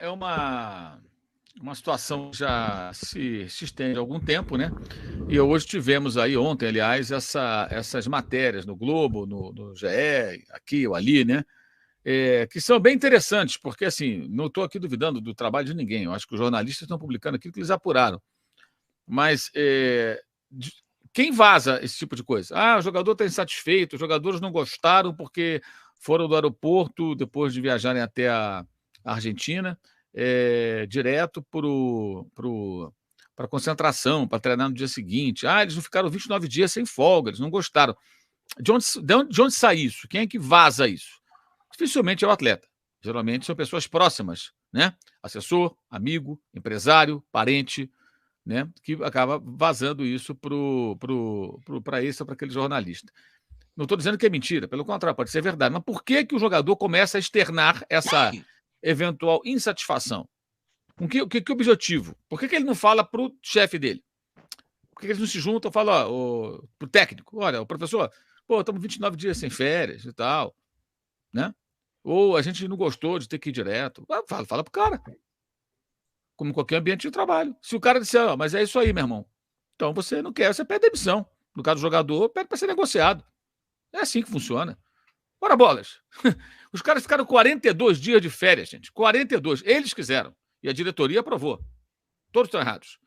é uma situação que já se estende há algum tempo, né? E hoje tivemos aí, ontem, aliás, essas matérias no Globo, no GE, aqui ou ali, né? Que são bem interessantes, porque, assim, não estou aqui duvidando do trabalho de ninguém. Eu acho que os jornalistas estão publicando aquilo que eles apuraram. Mas quem vaza esse tipo de coisa? Ah, o jogador está insatisfeito, os jogadores não gostaram porque foram do aeroporto, depois de viajarem até a Argentina, direto para a concentração, para treinar no dia seguinte. Ah, eles não ficaram 29 dias sem folga, eles não gostaram. De onde sai isso? Quem é que vaza isso? Dificilmente é o atleta. Geralmente são pessoas próximas, né? Assessor, amigo, empresário, parente, né? Que acaba vazando isso para esse ou para aquele jornalista. Não estou dizendo que é mentira, pelo contrário, pode ser verdade. Mas por que, que o jogador começa a externar essa eventual insatisfação? Com que objetivo? Por que, que ele não fala para o chefe dele? Por que, que eles não se juntam e falam para o técnico? Olha, o professor, pô, estamos 29 dias sem férias e tal, né? Ou a gente não gostou de ter que ir direto. Fala pro cara. Como em qualquer ambiente de trabalho. Se o cara disser, mas é isso aí, meu irmão. Então você não quer, você pede demissão. No caso do jogador, pede para ser negociado. É assim que funciona. Ora, bolas. Os caras ficaram 42 dias de férias, gente. 42. Eles quiseram. E a diretoria aprovou. Todos estão errados.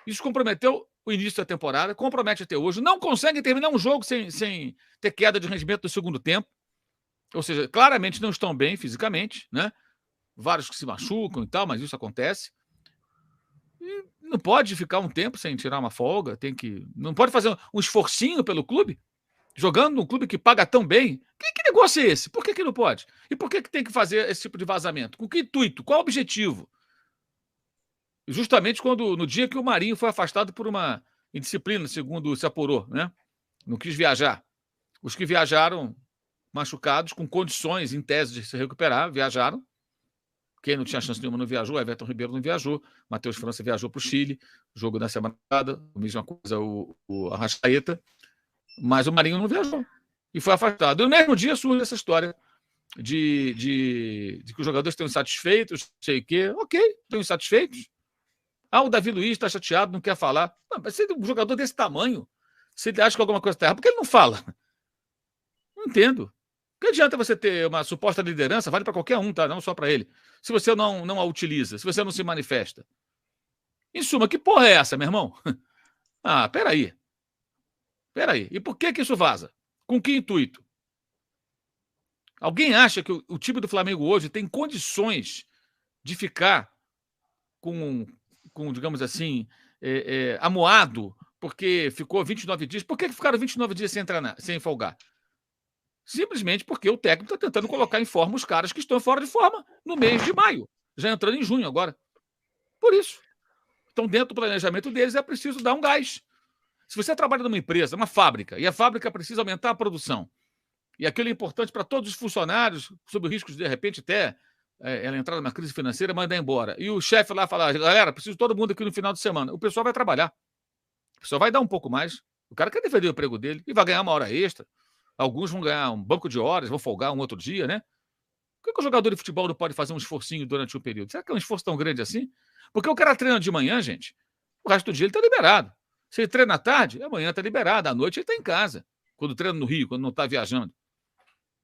Isso comprometeu o início da temporada, compromete até hoje. Não conseguem terminar um jogo sem ter queda de rendimento no segundo tempo. Ou seja, claramente não estão bem fisicamente, né? Vários que se machucam e tal, mas isso acontece. E não pode ficar um tempo sem tirar uma folga, não pode fazer um esforcinho pelo clube, jogando num clube que paga tão bem. Que negócio é esse? Por que não pode? E por que tem que fazer esse tipo de vazamento? Com que intuito? Qual o objetivo? Justamente no dia que o Marinho foi afastado por uma indisciplina, segundo se apurou, né? Não quis viajar. Os que viajaram machucados, com condições, em tese, de se recuperar, viajaram. Quem não tinha chance nenhuma não viajou, Everton Ribeiro não viajou, Matheus França viajou para o Chile, jogo na semana passada, a mesma coisa o Arrascaeta, mas o Marinho não viajou e foi afastado. E no mesmo dia surge essa história de que os jogadores estão insatisfeitos, sei o quê. Ok, estão insatisfeitos. Ah, o Davi Luiz está chateado, não quer falar. Mas se um jogador desse tamanho, se ele acha que alguma coisa está errada, por que ele não fala? Não entendo. Que adianta você ter uma suposta liderança, vale para qualquer um, tá? Não só para ele. Se você não a utiliza, se você não se manifesta. Em suma, que porra é essa, meu irmão? Ah, peraí. Peraí. E por que isso vaza? Com que intuito? Alguém acha que o time do Flamengo hoje tem condições de ficar com digamos assim, amuado, porque ficou 29 dias? Por que ficaram 29 dias sem folgar? Simplesmente porque o técnico está tentando colocar em forma os caras que estão fora de forma no mês de maio, já entrando em junho agora. Por isso. Então, dentro do planejamento deles, é preciso dar um gás. Se você trabalha numa empresa, numa fábrica, e a fábrica precisa aumentar a produção, e aquilo é importante para todos os funcionários, sob o risco de repente, até ela entrar numa crise financeira e mandar embora. E o chefe lá falar, galera, preciso de todo mundo aqui no final de semana. O pessoal vai trabalhar. O pessoal vai dar um pouco mais. O cara quer defender o emprego dele e vai ganhar uma hora extra. Alguns vão ganhar um banco de horas, vão folgar um outro dia, né? Por que o jogador de futebol não pode fazer um esforcinho durante o período? Será que é um esforço tão grande assim? Porque o cara treina de manhã, gente, o resto do dia ele está liberado. Se ele treina à tarde, amanhã está liberado, à noite ele está em casa. Quando treina no Rio, quando não está viajando.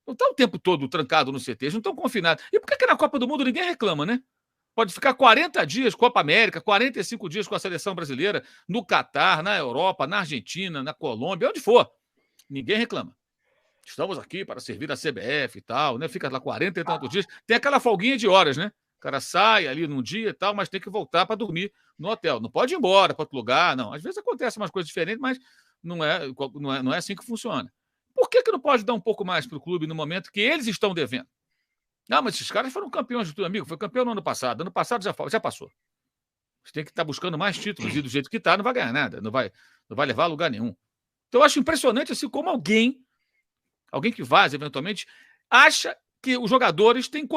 Não está o tempo todo trancado no CT, eles não estão confinados. E por que na Copa do Mundo ninguém reclama, né? Pode ficar 40 dias Copa América, 45 dias com a seleção brasileira, no Catar, na Europa, na Argentina, na Colômbia, onde for. Ninguém reclama. Estamos aqui para servir a CBF e tal, né? Fica lá 40 e tantos dias. Tem aquela folguinha de horas, né? O cara sai ali num dia e tal, mas tem que voltar para dormir no hotel. Não pode ir embora para outro lugar, não. Às vezes acontece umas coisas diferentes, mas não é assim que funciona. Por que não pode dar um pouco mais para o clube no momento que eles estão devendo? Não, mas esses caras foram campeões de tudo, amigo. Foi campeão no ano passado. Ano passado já passou. Você tem que estar buscando mais títulos e do jeito que está, não vai ganhar nada. Não vai levar a lugar nenhum. Então eu acho impressionante assim como alguém que vaza eventualmente, acha que os jogadores têm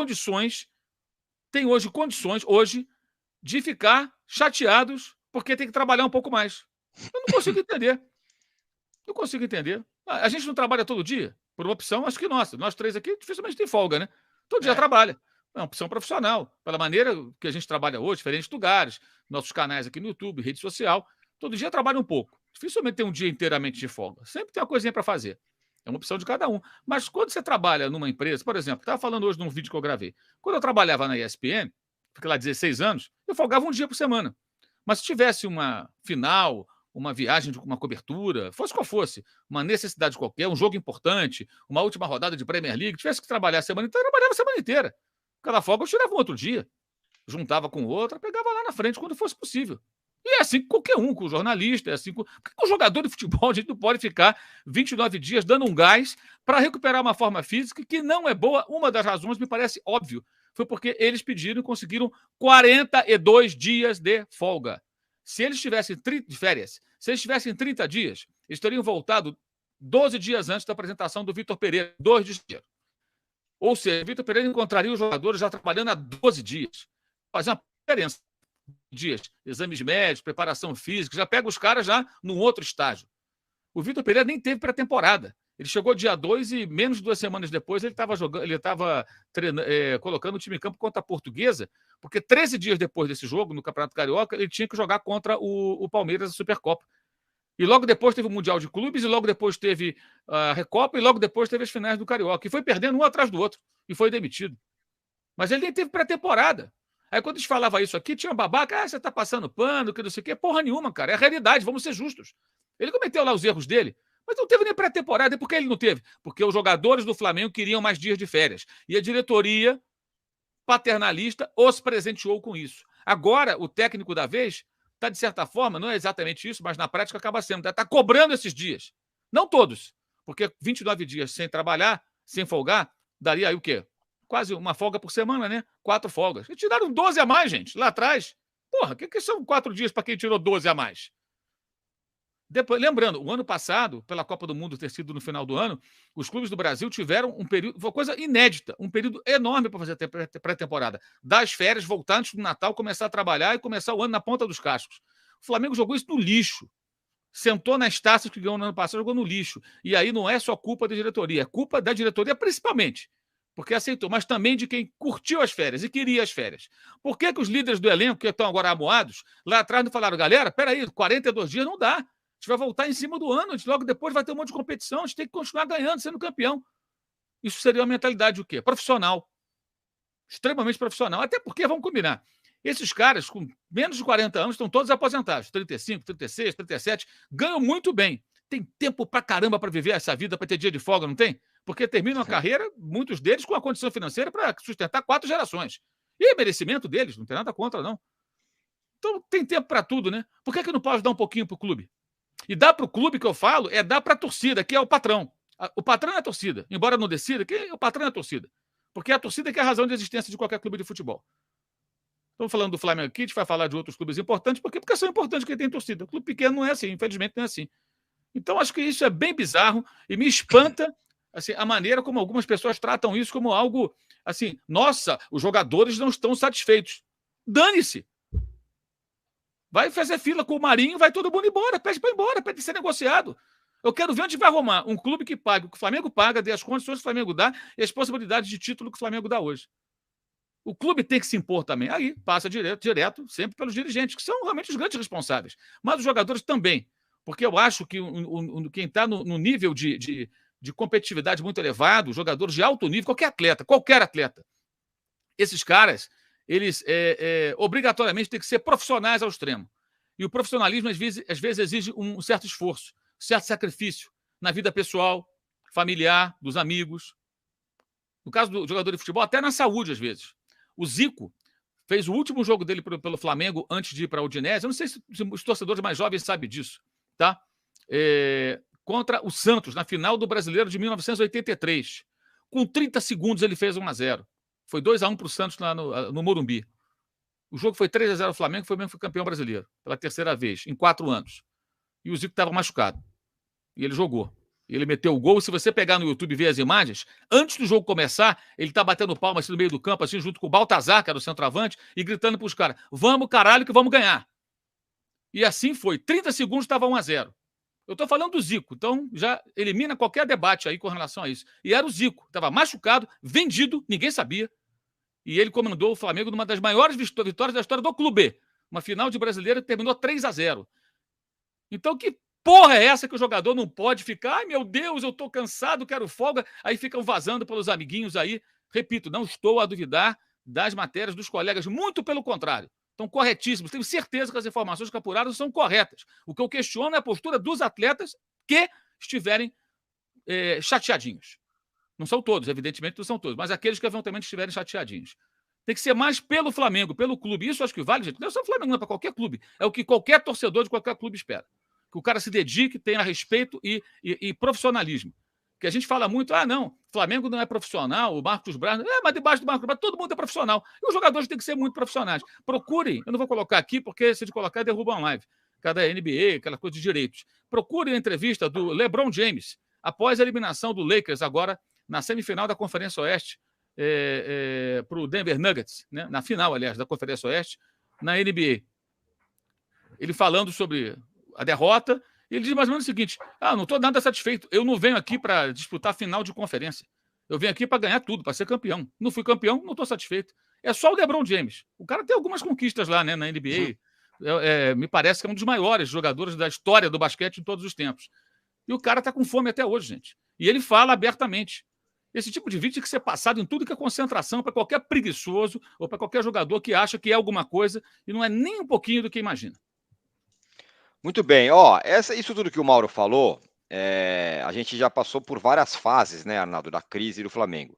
hoje condições de ficar chateados porque tem que trabalhar um pouco mais. Eu não consigo entender. Não consigo entender. A gente não trabalha todo dia? Por uma opção, acho que nossa. Nós três aqui dificilmente tem folga, né? Todo dia trabalha. É uma opção profissional. Pela maneira que a gente trabalha hoje, diferentes lugares, nossos canais aqui no YouTube, rede social, todo dia trabalha um pouco. Dificilmente tem um dia inteiramente de folga. Sempre tem uma coisinha para fazer. É uma opção de cada um. Mas quando você trabalha numa empresa, por exemplo, estava falando hoje num vídeo que eu gravei. Quando eu trabalhava na ESPN, fiquei lá 16 anos, eu folgava um dia por semana. Mas se tivesse uma final, uma viagem de uma cobertura, fosse qual fosse, uma necessidade qualquer, um jogo importante, uma última rodada de Premier League, tivesse que trabalhar a semana inteira, eu trabalhava a semana inteira. Cada folga eu tirava um outro dia, juntava com outra, pegava lá na frente quando fosse possível. E é assim com qualquer um, com o jornalista, é assim com... Porque com o jogador de futebol a gente não pode ficar 29 dias dando um gás para recuperar uma forma física que não é boa. Uma das razões me parece óbvio, foi porque eles pediram e conseguiram 42 dias de folga. Se eles tivessem de férias, se eles tivessem 30 dias, eles teriam voltado 12 dias antes da apresentação do Vitor Pereira, 2 dias. Ou seja, Vitor Pereira encontraria os jogadores já trabalhando há 12 dias. Faz uma diferença. Dias, exames médicos, preparação física, já pega os caras já num outro estágio. O Vitor Pereira nem teve pré-temporada. Ele chegou dia 2 e menos de 2 semanas depois ele estava jogando, ele estava colocando o time em campo contra a Portuguesa, porque 13 dias depois desse jogo, no Campeonato Carioca, ele tinha que jogar contra o Palmeiras na Supercopa. E logo depois teve o Mundial de Clubes, e logo depois teve a Recopa, e logo depois teve as finais do Carioca. E foi perdendo um atrás do outro, e foi demitido. Mas ele nem teve pré-temporada. Aí quando a gente falava isso aqui, tinha um babaca, você tá passando pano, que não sei o quê. Porra nenhuma, cara. É a realidade, vamos ser justos. Ele cometeu lá os erros dele, mas não teve nem pré-temporada. E por que ele não teve? Porque os jogadores do Flamengo queriam mais dias de férias. E a diretoria paternalista os presenteou com isso. Agora, o técnico da vez está, de certa forma, não é exatamente isso, mas na prática acaba sendo. Está cobrando esses dias. Não todos, porque 29 dias sem trabalhar, sem folgar, daria aí o quê? Quase uma folga por semana, né? 4 folgas. E tiraram 12 a mais, gente, lá atrás. Porra, o que são 4 dias para quem tirou 12 a mais? Depois, lembrando, o ano passado, pela Copa do Mundo ter sido no final do ano, os clubes do Brasil tiveram um período, foi uma coisa inédita, um período enorme para fazer pré-temporada. Das férias, voltar antes do Natal, começar a trabalhar e começar o ano na ponta dos cascos. O Flamengo jogou isso no lixo. Sentou nas taças que ganhou no ano passado, jogou no lixo. E aí não é só culpa da diretoria, é culpa da diretoria principalmente, porque aceitou, mas também de quem curtiu as férias e queria as férias. Por que os líderes do elenco, que estão agora amuados, lá atrás não falaram, galera, peraí, 42 dias não dá. A gente vai voltar em cima do ano, a gente logo depois vai ter um monte de competição, a gente tem que continuar ganhando, sendo campeão. Isso seria uma mentalidade o quê? Profissional. Extremamente profissional. Até porque, vamos combinar, esses caras com menos de 40 anos estão todos aposentados, 35, 36, 37, ganham muito bem. Tem tempo pra caramba para viver essa vida, para ter dia de folga, não tem? Porque terminam a carreira, muitos deles, com a condição financeira para sustentar 4 gerações. E é merecimento deles, não tem nada contra, não. Então tem tempo para tudo, né? Por que não pode dar um pouquinho para o clube? E dá para o clube que eu falo, é dar para a torcida, que é o patrão. O patrão é a torcida. Embora não decida, o patrão é a torcida. Porque é a torcida que é a razão de existência de qualquer clube de futebol. Estamos falando do Flamengo aqui, a gente vai falar de outros clubes importantes, porque são importantes quem tem torcida. O clube pequeno não é assim, infelizmente não é assim. Então, acho que isso é bem bizarro e me espanta assim, a maneira como algumas pessoas tratam isso como algo assim, nossa, os jogadores não estão satisfeitos. Dane-se! Vai fazer fila com o Marinho, vai todo mundo embora, pede para ir embora, pede ser negociado. Eu quero ver onde vai arrumar um clube que pague o que o Flamengo paga, dê as condições que o Flamengo dá e as possibilidades de título que o Flamengo dá hoje. O clube tem que se impor também. Aí passa direto sempre pelos dirigentes, que são realmente os grandes responsáveis. Mas os jogadores também. Porque eu acho que quem está no nível de competitividade muito elevado, jogadores de alto nível, qualquer atleta, esses caras, eles obrigatoriamente têm que ser profissionais ao extremo. E o profissionalismo, às vezes exige um certo esforço, um certo sacrifício na vida pessoal, familiar, dos amigos. No caso do jogador de futebol, até na saúde, às vezes. O Zico fez o último jogo dele pelo Flamengo antes de ir para a Udinese. Eu não sei se os torcedores mais jovens sabem disso, tá? Contra o Santos, na final do Brasileiro de 1983. Com 30 segundos ele fez 1-0. Foi 2-1 para o Santos lá no Morumbi. O jogo foi 3-0 ao Flamengo, foi campeão brasileiro, pela terceira vez, em 4 anos. E o Zico estava machucado. E ele jogou. Ele meteu o gol. Se você pegar no YouTube e ver as imagens, antes do jogo começar, ele tá batendo palma assim no meio do campo, assim, junto com o Baltazar, que era o centroavante, e gritando pros caras, vamos, caralho, que vamos ganhar. E assim foi. 30 segundos estava 1-0. Eu tô falando do Zico, então já elimina qualquer debate aí com relação a isso. E era o Zico. Estava machucado, vendido, ninguém sabia. E ele comandou o Flamengo numa das maiores vitórias da história do clube. Uma final de Brasileiro que terminou 3-0. Então, que porra é essa que o jogador não pode ficar? Ai, meu Deus, eu tô cansado, quero folga. Aí ficam vazando pelos amiguinhos aí. Repito, não estou a duvidar das matérias dos colegas, muito pelo contrário. Estão corretíssimos. Tenho certeza que as informações que apuraram são corretas. O que eu questiono é a postura dos atletas que estiverem chateadinhos. Não são todos, evidentemente não são todos, mas aqueles que eventualmente estiverem chateadinhos. Tem que ser mais pelo Flamengo, pelo clube. Isso acho que vale, gente. Não é só o Flamengo, não, para qualquer clube. É o que qualquer torcedor de qualquer clube espera. Que o cara se dedique, tenha respeito e profissionalismo. Que a gente fala muito, não, Flamengo não é profissional, o Marcos Braz, mas debaixo do Marcos Braz todo mundo é profissional. E os jogadores têm que ser muito profissionais. Procurem, eu não vou colocar aqui, porque se de colocar, derrubam a live. Cada NBA, aquela coisa de direitos. Procurem a entrevista do LeBron James, após a eliminação do Lakers, agora na semifinal da Conferência Oeste, para o Denver Nuggets, né? Na final, aliás, da Conferência Oeste, na NBA. Ele falando sobre a derrota, ele diz mais ou menos o seguinte: não estou nada satisfeito, eu não venho aqui para disputar a final de conferência, eu venho aqui para ganhar tudo, para ser campeão. Não fui campeão, não estou satisfeito. É só o LeBron James. O cara tem algumas conquistas lá, né, na NBA. Me parece que é um dos maiores jogadores da história do basquete em todos os tempos. E o cara está com fome até hoje, gente. E ele fala abertamente. Esse tipo de vídeo tem que ser passado em tudo que é concentração para qualquer preguiçoso ou para qualquer jogador que acha que é alguma coisa e não é nem um pouquinho do que imagina. Muito bem. Isso tudo que o Mauro falou, a gente já passou por várias fases, né, Arnaldo, da crise do Flamengo.